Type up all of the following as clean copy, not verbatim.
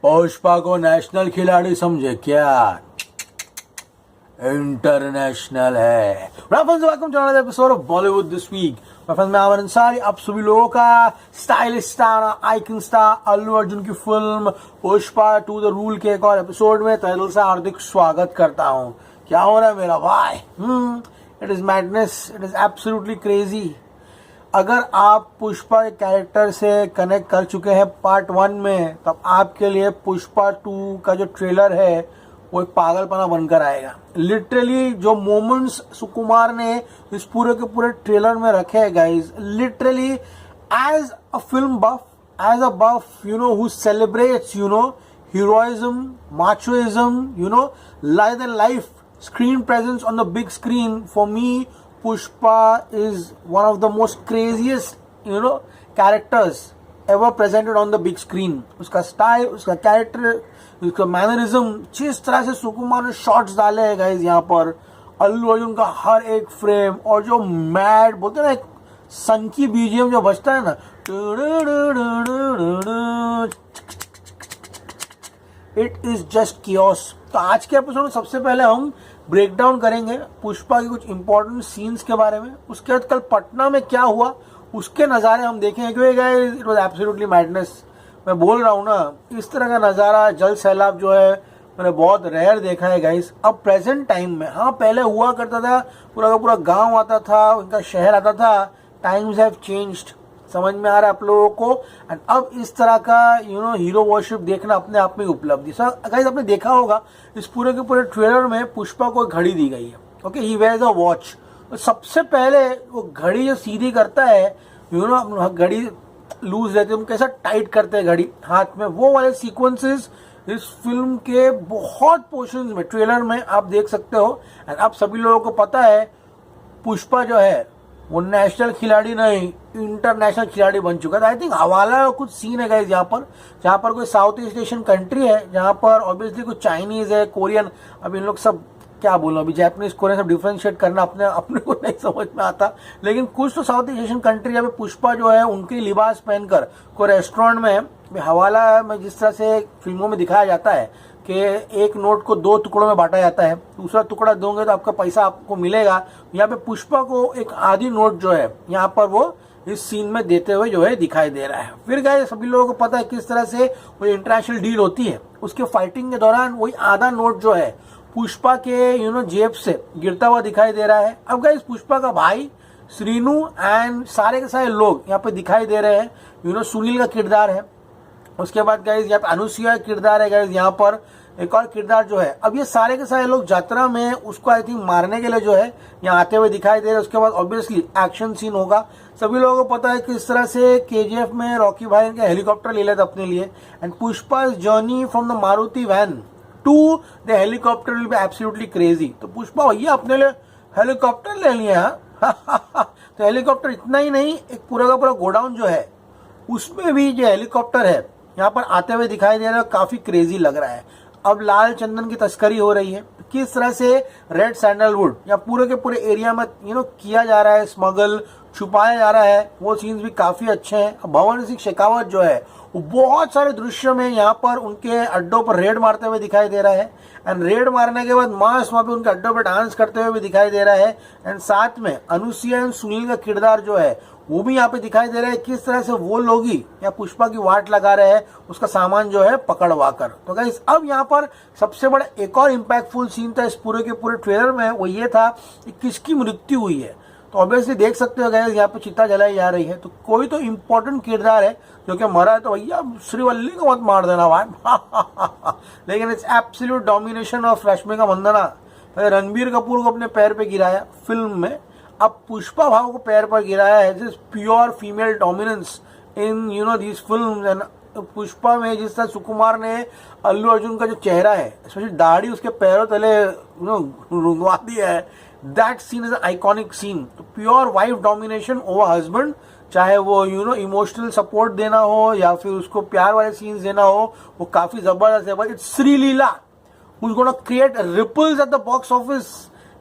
पुष्पा को नेशनल खिलाड़ी समझे क्या? इंटरनेशनल है। Welcome to another episode of Bollywood this week. मैं आमिर अंसारी, आप सभी लोगों का stylish star, icon star Allu Arjun की फिल्म पुष्पा टू द रूल के एक और एपिसोड में तहे दिल से हार्दिक स्वागत करता हूं। क्या हो रहा है मेरा भाई? It is madness, it is absolutely crazy. अगर आप पुष्पा के कैरेक्टर से कनेक्ट कर चुके हैं पार्ट 1 में, तब आपके लिए पुष्पा 2 का जो ट्रेलर है वो एक पागलपना बनकर आएगा। लिटरली जो मोमेंट्स सुकुमार ने इस पूरे के पूरे ट्रेलर में रखे हैं guys, literally as a film buff, as a buff who celebrates heroism, machoism, life and life, screen presence on the big screen. For me, Pushpa is one of the most craziest, characters ever presented on the big screen. उसका style, उसका character, उसका mannerism, जिस तरह से सुकुमार ने shots डाले हैं guys यहाँ पर, अल्लू अर्जुन का हर एक फ्रेम, और जो मैड बोलते हैं ना, एक संकी बीजीएम जो बजता है ना, इट इज जस्ट कियोस। तो आज के एपिसोड में सबसे पहले हम ब्रेक डाउन करेंगे पुष्पा की कुछ इंपॉर्टेंट सीन्स के बारे में। उसके बाद कल पटना में क्या हुआ उसके नज़ारे हम देखेंगे, क्योंकि guys it was absolutely madness. मैं बोल रहा हूँ ना, इस तरह का नज़ारा, जल सैलाब जो है, मैंने बहुत रेयर देखा है गाइस। अब प्रेजेंट टाइम में, हाँ पहले हुआ करता था, पूरा का पूरा गांव आता था, उनका शहर आता था। टाइम्स हैव चेंज्ड, समझ में आ रहा है आप लोगों को। एंड अब इस तरह का हीरो वर्शिप देखना अपने आप में उपलब्धि। सर गाइस, आपने देखा होगा इस पूरे के पूरे ट्रेलर में पुष्पा को घड़ी दी गई है। Okay, he wears a watch. सबसे पहले वो घड़ी जो सीधी करता है, घड़ी लूज रहती है, हम कैसा टाइट करते हैं घड़ी हाथ में, वो वाले सीक्वेंसेस इस फिल्म के बहुत पोर्शंस में ट्रेलर में आप देख सकते हो। एंड आप सभी लोगों को पता है पुष्पा जो है वो नेशनल खिलाड़ी नहीं, इंटरनेशनल खिलाड़ी बन चुका था। आई थिंक हवाला कुछ सीन है गाइस यहाँ पर, जहाँ पर कोई साउथ ईस्ट एशियन कंट्री है, जहाँ पर ऑब्वियसली कुछ चाइनीज है, कोरियन, अब इन लोग सब क्या बोलूं, अभी जापानीज कोरियन सब डिफ्रेंशिएट करना अपने को नहीं समझ में आता, लेकिन कुछ तो साउथ ईस्ट एशियन कंट्री जहाँ पे पुष्पा जो है उनके लिबास पहनकर कोई रेस्टोरेंट में, हवाला में जिस तरह से फिल्मों में दिखाया जाता है कि एक नोट को 2 टुकड़ों में बांटा जाता है, दूसरा टुकड़ा दोगे तो आपका पैसा आपको मिलेगा। यहाँ पे पुष्पा को एक आधी नोट जो है यहाँ पर वो इस सीन में देते हुए जो है दिखाई दे रहा है। फिर गाइस सभी लोगों को पता है किस तरह से वो इंटरनेशनल डील होती है। उसके फाइटिंग के दौरान वही आधा नोट जो है पुष्पा के जेब से गिरता हुआ दिखाई दे रहा है। अब गाइस पुष्पा का भाई श्रीनू एंड सारे के सारे लोग यहाँ पे दिखाई दे रहे हैं। सुनील का किरदार है, उसके बाद गाइस यहाँ पे अनुसुईया का किरदार है, गाइस यहाँ पर एक और किरदार जो है। अब ये सारे के सारे लोग यात्रा में उसको आई थिंक मारने के लिए जो है यहाँ आते हुए दिखाई दे रहे हैं। उसके बाद ऑब्वियसली एक्शन सीन होगा। सभी लोगों को पता है कि इस तरह से केजीएफ में रॉकी भाई ने हेलीकॉप्टर ले लिया था अपने लिए। And Pushpa journey from the Maruti van to the helicopter will be absolutely crazy. तो पुष्पा भैया अपने लिए हेलीकॉप्टर ले लिया। तो हेलीकॉप्टर इतना ही नहीं, एक पूरा का पूरा गोडाउन जो है उसमें भी जो हेलीकॉप्टर है यहाँ पर आते हुए दिखाई दे रहा है, काफी क्रेजी लग रहा है। अब लाल चंदन की तस्करी हो रही है, किस तरह से रेड सैंडलवुड या पूरे के पूरे एरिया में किया जा रहा है, स्मगल छुपाया जा रहा है, वो सीन्स भी काफी अच्छे हैं। भवन सिंह शेखावत जो है वो बहुत सारे दृश्य में यहाँ पर उनके अड्डों पर रेड मारते हुए दिखाई दे रहा है। एंड रेड मारने के बाद मास वहाँ पे उनके अड्डों पर डांस करते हुए भी दिखाई दे रहा है। एंड साथ में अनुसुईया एंड सुनील का किरदार जो है वो भी यहाँ पे दिखाई दे रहा है, किस तरह से वो लोग ही या पुष्पा की वाट लगा रहे हैं उसका सामान जो है पकड़वा कर। तो गाइस अब यहाँ पर सबसे बड़ा एक और इम्पैक्टफुल सीन था इस पूरे के पूरे ट्रेलर में, वो ये था कि किसकी मृत्यु हुई है। तो ऑब्वियसली देख सकते हो गाइस यहाँ पे चिता जलाई जा रही है, तो कोई तो इम्पोर्टेंट किरदार है जो कि मरा है, तो भैया श्रीवल्ली को मत मार देना भाई। लेकिन it's absolute domination of Rashmika Mandanna. Ranbir Kapoor को अपने पैर पे गिराया फिल्म में, अब पुष्पा भाव को पैर पर गिराया है। This pure female dominance in these films. And Pushpa में जिस तरह सुकुमार ने अल्लू अर्जुन का जो चेहरा है, स्पेशली दाढ़ी उसके पैरों तले रुंगवा दिया है, that scene is iconic scene. तो pure wife domination over husband, चाहे वो इमोशनल सपोर्ट देना हो या फिर उसको प्यार वाले सीन्स देना हो, वो काफी जबरदस्त है। But it's Sreeleela who's gonna create ripples at the box office।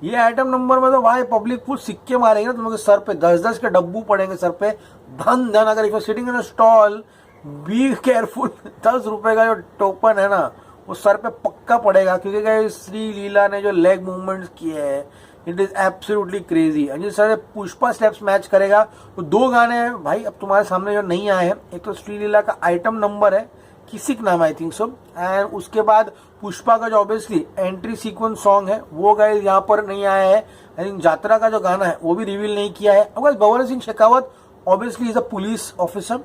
ये आइटम नंबर में तो भाई पब्लिक फुल सिक्के मारेंगे ना, तुम लोग सर पे 10-10 के डब्बू पड़ेंगे सर पे, धन धन। अगर if you sitting in a stall be careful. 10 रुपए का जो टोकन है ना वो सर पे पक्का पड़ेगा, क्योंकि गाइस श्री लीला ने जो लेग मूवमेंट्स किए हैं इट इज एब्सोल्युटली क्रेजी। जिस तरह से पुष्पा स्टेप्स मैच करेगा तो 2 गाने हैं भाई अब तुम्हारे सामने जो नहीं आए हैं। एक तो श्री लीला का आइटम नंबर है किसिक नाम आई थिंक सो, एंड उसके बाद पुष्पा का जो ऑब्वियसली एंट्री सीक्वेंस सॉन्ग है वो गाइस यहाँ पर नहीं आया है। आई थिंक यात्रा का जो गाना है वो भी रिवील नहीं किया है। अब Bhanwar Singh Shekhawat obviously is a police officer,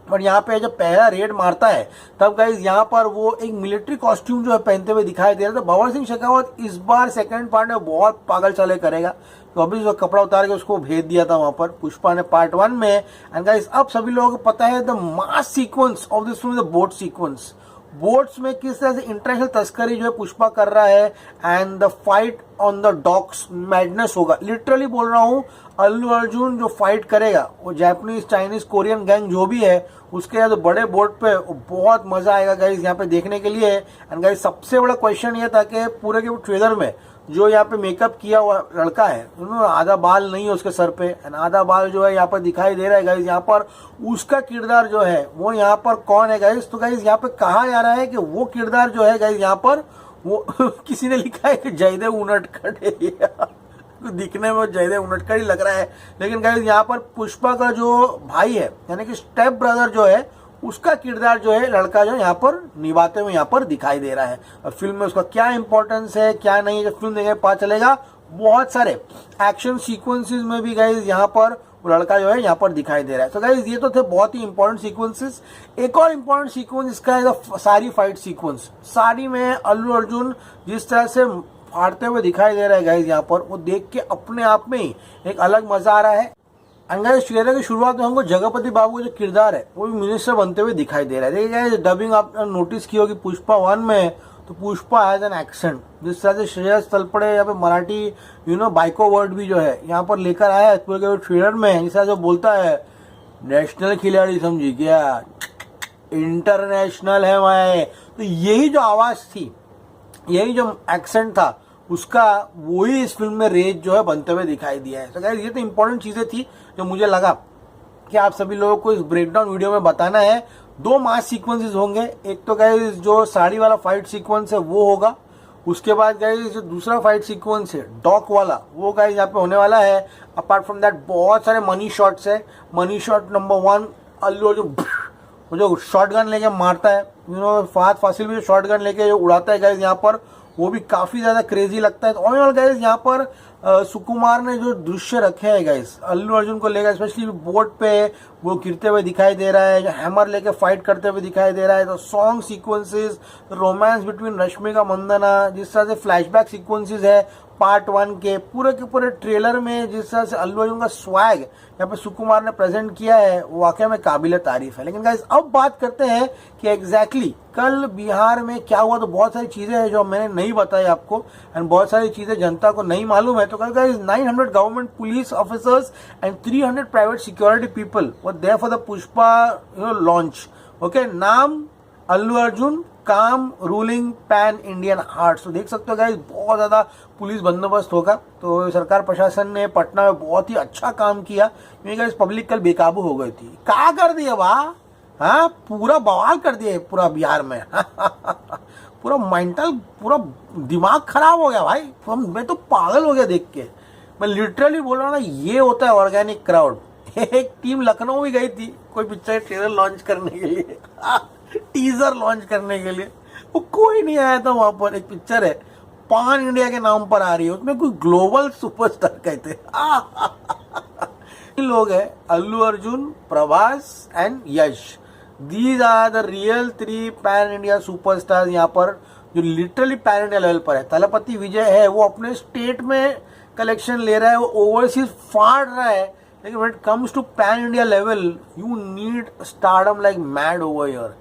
but यहाँ पे जब पहला रेड मारता है तब गाइज यहाँ पर वो एक मिलिट्री कॉस्ट्यूम जो है पहनते हुए दिखाई दे रहा है। तो भंवर सिंह शेखावत इस बार सेकंड पार्ट में बहुत पागल चले करेगा, तो अभी जो कपड़ा उतार के उसको भेज दिया था वहां पर पुष्पा ने पार्ट 1 में। एंड गाइज अब सभी लोगों को पता है the mass sequence of this film, the boat sequence. Boats में किस तरह से इंटरनेशनल तस्करी जो है पुष्पा कर रहा है, and the fight on the docks madness होगा। लिटरली बोल रहा हूँ अल्लू अर्जुन जो फाइट करेगा वो जापानीज चाइनीज कोरियन गैंग जो भी है उसके यहाँ बड़े बोर्ड पे बहुत मजा आएगा गाइज यहाँ पे देखने के लिए। एंड गाइज सबसे बड़ा क्वेश्चन ये था कि पूरे के ट्रेलर में जो यहाँ पे मेकअप किया हुआ लड़का है आधा बाल नहीं है उसके सर पे, एंड आधा बाल जो है यहाँ पर दिखाई दे रहा है गाइज। यहाँ पर उसका किरदार जो है वो यहाँ पर कौन है गाइज, तो गाइज यहाँ पे कहा जा रहा है कि वो किरदार जो है गाइज यहाँ पर वो किसी ने लिखा है कि जयदेव उनटखट है। दिखने में जयदेव उनटखट ही लग रहा है, लेकिन गाइज यहाँ पर पुष्पा का जो भाई है यानी कि स्टेप ब्रदर जो है उसका किरदार जो है लड़का जो यहाँ पर निभाते हुए यहाँ पर दिखाई दे रहा है। और फिल्म में उसका क्या इंपॉर्टेंस है क्या नहीं है जब फिल्म देखेंगे पता चलेगा। बहुत सारे एक्शन सीक्वेंसेस में भी गाइज यहाँ पर वो लड़का जो है यहाँ पर दिखाई दे रहा है। तो गाइज ये तो थे बहुत ही इंपॉर्टेंट सीक्वेंसेस। एक और इंपॉर्टेंट सीक्वेंस इसका है सारी फाइट सीक्वेंस। सारी में अल्लू अर्जुन जिस तरह से फाड़ते हुए दिखाई दे रहा है गाइज यहाँ पर, वो देख के अपने आप में ही एक अलग मजा आ रहा है। अंगाइज ट्रेलर की शुरुआत में हमको जगपति बाबू का जो किरदार है वो भी मिनिस्टर बनते हुए दिखाई दे रहा है। देखिए डबिंग आपने नोटिस की होगी पुष्पा 1 में, तो पुष्पा हैज एन एक्सेंट। जिस तरह से श्रेयस तलपड़े यहाँ पे मराठी बाइको वर्ड भी जो है यहाँ पर लेकर आया है पूरे ट्रेलर में। जिस तरह से बोलता है नेशनल खिलाड़ी समझी क्या, इंटरनेशनल है मैं, तो यही जो आवाज थी यही जो एक्सेंट था उसका वही इस फिल्म में रेज जो है बनते हुए दिखाई दिया है। तो गाइस ये तो इंपॉर्टेंट चीजें थी जो मुझे लगा कि आप सभी लोगों को इस ब्रेकडाउन वीडियो में बताना है। 2 मास सीक्वेंसेस होंगे, एक तो गाइस जो साड़ी वाला फाइट सीक्वेंस है वो होगा, उसके बाद गाइस जो दूसरा फाइट सीक्वेंस है डॉक वाला वो गाइस यहाँ पे होने वाला है। अपार्ट फ्रॉम दैट बहुत सारे मनी शॉट्स है। Money shot number 1 Allu Arjun जो शॉर्ट गन लेके मारता है, फहद फासिल भी जो शॉर्ट गन लेके जो उड़ाता है गाइस यहाँ पर, वो भी काफी ज्यादा क्रेजी लगता है। ऑल गाइस यहाँ पर सुकुमार ने जो दृश्य रखे हैं गाइस अल्लू अर्जुन को लेकर, स्पेशली बोट पे वो गिरते हुए दिखाई दे रहा है, जो हैमर लेके फाइट करते हुए दिखाई दे रहा है, तो song sequences, romance between Rashmika Mandanna, जिस तरह से फ्लैशबैक सीक्वेंसेस है पार्ट 1 के पूरे ट्रेलर में, जिस तरह से अल्लू अर्जुन का स्वैग यहाँ पे सुकुमार ने प्रेजेंट किया है वो वाकई में काबिल तारीफ है। लेकिन गाइस अब बात करते हैं कि एग्जैक्टली कल बिहार में क्या हुआ। तो बहुत सारी चीजें हैं जो मैंने नहीं बताई आपको, एंड बहुत सारी चीजें जनता को नहीं मालूम है। तो कल guys 900 government police officers and 300 private security people were there for the Pushpa launch. Okay, नाम अल्लू अर्जुन, काम रूलिंग पैन इंडियन हार्ट्स। तो देख सकते हो गाइस बहुत ज्यादा पुलिस बंदोबस्त होगा। तो सरकार प्रशासन ने पटना में बहुत ही अच्छा काम किया, क्योंकि गाइस पब्लिक कल बेकाबू हो गई थी। क्या कर दिया वाह, हाँ पूरा बवाल कर दिया पूरा बिहार में। पूरा मेंटल पूरा दिमाग खराब हो गया भाई, मैं तो पागल हो गया देख के। मैं लिटरली बोल रहा हूँ ना, ये होता है ऑर्गेनिक क्राउड। एक टीम लखनऊ भी गई थी कोई पिक्चर ट्रेलर लॉन्च करने के लिए, टीजर लॉन्च करने के लिए, वो कोई नहीं आया था वहां पर। एक पिक्चर है पान इंडिया के नाम पर आ रही है, उसमें कोई ग्लोबल सुपरस्टार कहते लोग हैं Allu Arjun, Prabhas and Yash. These are the real 3 pan India superstar यहाँ पर जो लिटरली पैन इंडिया लेवल पर है। तलपति विजय है वो अपने स्टेट में कलेक्शन ले रहा है, वो ओवरसीज फाड़ रहा है, लेकिन when it comes to pan India level you need stardom like mad over here.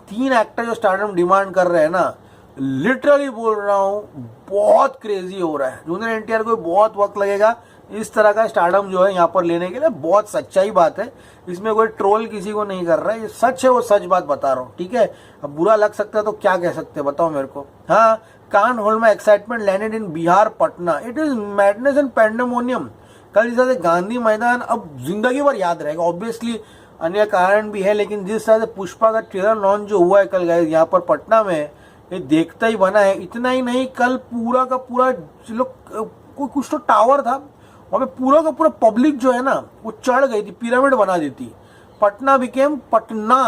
3 actor जो स्टारडम डिमांड कर रहे हैं ना, लिटरली बोल रहा हूँ बहुत क्रेजी हो रहा है। जूनियर एनटीआर को बहुत वक्त लगेगा इस तरह का स्टारडम जो है यहाँ पर लेने के लिए। बहुत सच्चाई बात है, इसमें कोई ट्रोल किसी को नहीं कर रहा है, ये सच है, वो सच बात बता रहा हूँ। ठीक है, अब बुरा लग सकता है तो क्या कह सकते हैं बताओ मेरे को। हाँ, can't hold my excitement landed in Bihar Patna, it is madness and pandemonium. कल जैसे गांधी मैदान अब जिंदगी भर याद रहेगा। ऑब्वियसली अन्य कारण भी है, लेकिन जिस तरह से पुष्पा का ट्रेलर लॉन्च जो हुआ है कल गाइस यहाँ पर पटना में, ये देखता ही बना है। इतना ही नहीं, कल पूरा का पूरा कोई कुछ तो टावर था वहाँ पे, पूरा का पूरा पब्लिक जो है ना वो चढ़ गई थी, पिरामिड बना देती। पटना बिकेम पटना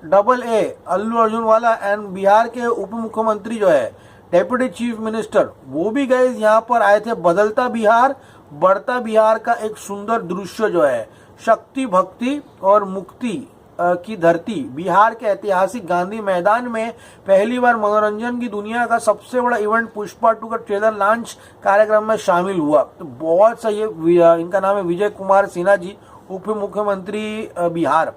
AA अल्लू अर्जुन वाला। एंड बिहार के उप मुख्यमंत्री जो है डेप्यूटी चीफ मिनिस्टर, वो भी गए यहाँ पर आए थे। बदलता बिहार बढ़ता बिहार का एक सुंदर दृश्य जो है, शक्ति भक्ति और मुक्ति की धरती बिहार के ऐतिहासिक गांधी मैदान में पहली बार मनोरंजन की दुनिया का सबसे बड़ा इवेंट पुष्पा 2 का ट्रेलर लॉन्च कार्यक्रम में शामिल हुआ। तो बहुत सही है। इनका नाम है विजय कुमार सिन्हा जी, उप मुख्यमंत्री बिहार।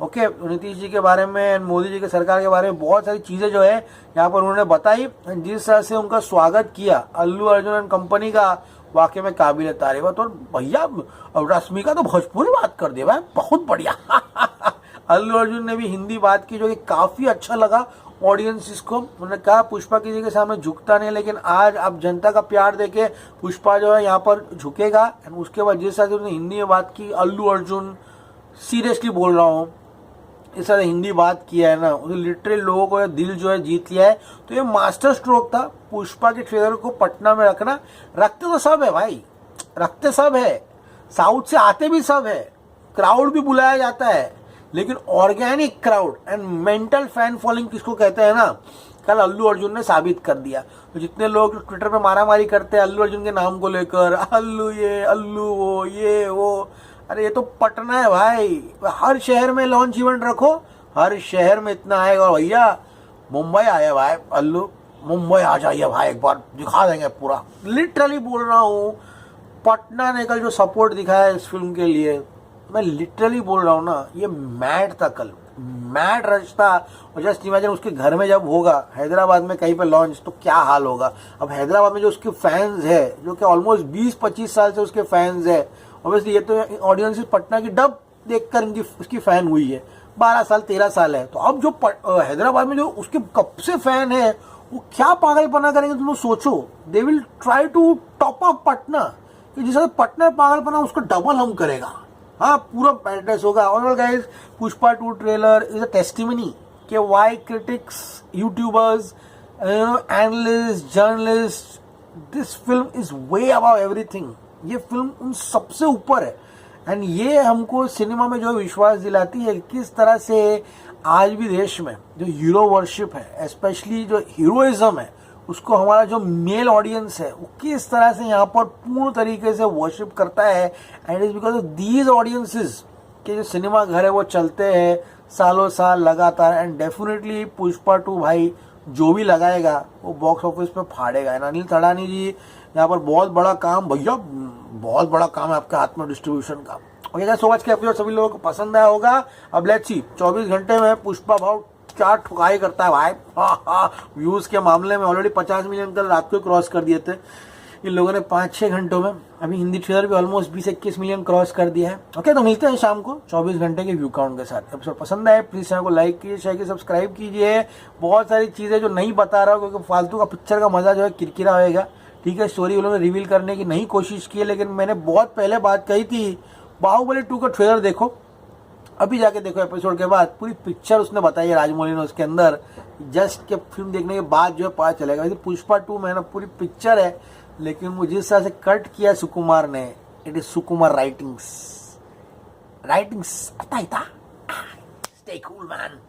ओके, नीतीश जी के बारे में, मोदी जी के सरकार के बारे में बहुत सारी चीजें जो है यहाँ पर उन्होंने बताई। जिस तरह से उनका स्वागत किया अल्लू अर्जुन एंड कंपनी का, वाकई में काबिल तारीफ है। तो भैया रश्मिका तो भोजपुरी बात कर दिया भाई, बहुत बढ़िया। अल्लू अर्जुन ने भी हिंदी बात की, जो कि काफी अच्छा लगा ऑडियंस इसको। उन्होंने कहा पुष्पा किसी के सामने झुकता नहीं, लेकिन आज अब जनता का प्यार देके पुष्पा जो है यहाँ पर झुकेगा। एंड उसके बाद जिस तरह से उसने हिंदी में बात की, अल्लू अर्जुन सीरियसली बोल रहा हूँ, इस तरह हिंदी बात किया है ना, उसने लिटरली लोगों को दिल जो है जीत लिया है। तो ये मास्टर स्ट्रोक था पुष्पा के ट्रेलर को पटना में रखना। रखते तो सब है भाई, रखते सब है, साउथ से आते भी सब है, क्राउड भी बुलाया जाता है, लेकिन organic crowd and mental fan following किसको कहते हैं ना, कल अल्लू अर्जुन ने साबित कर दिया। तो जितने लोग ट्विटर पे मारामारी करते हैं अल्लू अर्जुन के नाम को लेकर, अल्लू ये अल्लू वो ये वो, अरे ये तो पटना है भाई। हर शहर में लॉन्च इवेंट रखो, हर शहर में इतना आएगा। भैया मुंबई आया भाई अल्लू, मुंबई आ जाइए भाई, एक बार दिखा देंगे पूरा। लिटरली बोल रहा हूँ, पटना ने कल जो सपोर्ट दिखाया इस फिल्म के लिए, मैं लिटरली बोल रहा हूँ ना, ये मैट था कल, मैट रश था। और जस्ट इमेजिन उसके घर में जब होगा हैदराबाद में कहीं पे लॉन्च, तो क्या हाल होगा। अब हैदराबाद में जो उसके फैंस है, जो कि ऑलमोस्ट 20-25 साल से उसके फैंस है, ऑब्वियसली ये तो ऑडियंस पटना की डब देखकर इनकी उसकी फैन हुई है, 12 साल 13 साल है। तो अब जो हैदराबाद में जो उसके कब से फैन है, वो क्या पागलपना करेंगे तुम लोग सोचो। They will try to top up Patna, कि जिस तरह पटना पागलपना उसको डबल हम करेगा। हाँ, पूरा पैराडाइज होगा। All guys, Pushpa 2 trailer is a testimony कि why critics, YouTubers, analyst, journalist, this film is way about everything. ये फिल्म उन सबसे ऊपर है। एंड ये हमको सिनेमा में जो विश्वास दिलाती है किस तरह से आज भी देश में जो हीरो वर्शिप है, स्पेशली जो हीरोइज्म है, उसको हमारा जो मेल ऑडियंस है वो किस तरह से यहाँ पर पूर्ण तरीके से वर्शिप करता है। And is because of these audiences के जो सिनेमा घर है वो चलते हैं सालों साल लगातार। एंड डेफिनेटली पुष्पा 2 भाई जो भी लगाएगा वो बॉक्स ऑफिस पे फाड़ेगा। अनिल थड़ानी जी यहाँ पर बहुत बड़ा काम, भैया बहुत बड़ा काम है आपके हाथ में डिस्ट्रीब्यूशन का। ओके, सो मच के एपिसोड सभी लोगों को पसंद आया होगा। अब लेट्स सी 24 घंटे में पुष्पा भाव क्या ठुकाई करता है भाई। व्यूज के मामले में ऑलरेडी 50 मिलियन कल रात को क्रॉस कर दिए थे इन लोगों ने 5-6 घंटों में। अभी हिंदी ट्रेलर भी ऑलमोस्ट 20-21 मिलियन क्रॉस कर दिया है। ओके, तो मिलते हैं शाम को 24 घंटे के व्यू काउंट के साथ। एपिसोड पसंद आए प्लीज चैनल को लाइक कीजिए, शेयर कीजिए, सब्सक्राइब कीजिए। बहुत सारी चीजें जो नहीं बता रहा हूँ, क्योंकि फालतू का पिक्चर का मजा जो है किरकिरा होएगा। ठीक है, स्टोरी उन्होंने रिवील करने की नहीं कोशिश की है, लेकिन मैंने बहुत पहले बात कही थी, बाहुबली 2 का ट्रेलर देखो, अभी जाके देखो एपिसोड के बाद, पूरी पिक्चर उसने बताई है राजमौली ने उसके अंदर। जस्ट के फिल्म देखने के बाद जो है पता चलेगा। वैसे पुष्पा 2 में ना पूरी पिक्चर है, लेकिन वो जिस तरह से कट किया सुकुमार ने, इट इज सुकुमार राइटिंग्स। आता ही था। Stay cool man.